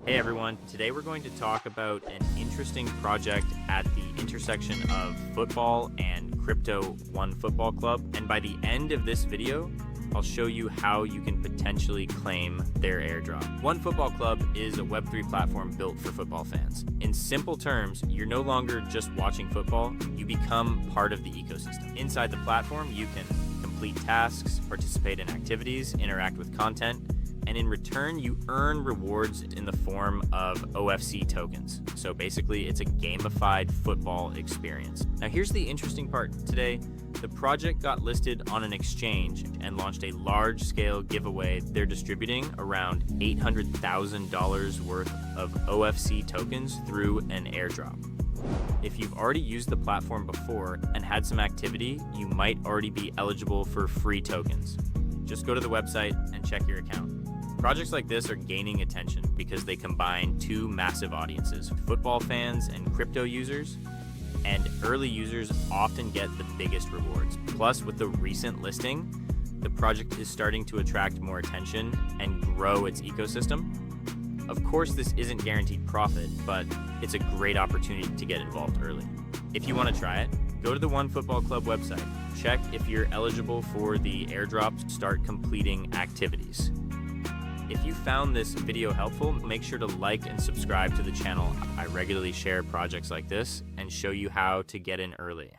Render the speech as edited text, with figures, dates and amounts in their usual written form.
Hey everyone, today we're going to talk about an interesting project at the intersection of football and crypto OneFootball Club. And by the end of this video, I'll show you how you can potentially claim their airdrop. OneFootball Club is a Web3 platform built for football fans. In simple terms, you're no longer just watching football, you become part of the ecosystem. Inside the platform, you can complete tasks, participate in activities, interact with content, and in return, you earn rewards in the form of OFC tokens. So basically, it's a gamified football experience. Now, here's the interesting part. Today, the project got listed on an exchange and launched a large-scale giveaway. They're distributing around $800,000 worth of OFC tokens through an airdrop. If you've already used the platform before and had some activity, you might already be eligible for free tokens. Just go to the website and check your account. Projects like this are gaining attention because they combine two massive audiences, football fans and crypto users, and early users often get the biggest rewards. Plus, with the recent listing, the project is starting to attract more attention and grow its ecosystem. Of course, this isn't guaranteed profit, but it's a great opportunity to get involved early. If you want to try it, go to the OneFootball Club website. Check if you're eligible for the airdrop, start completing activities. If you found this video helpful, make sure to like and subscribe to the channel. I regularly share projects like this and show you how to get in early.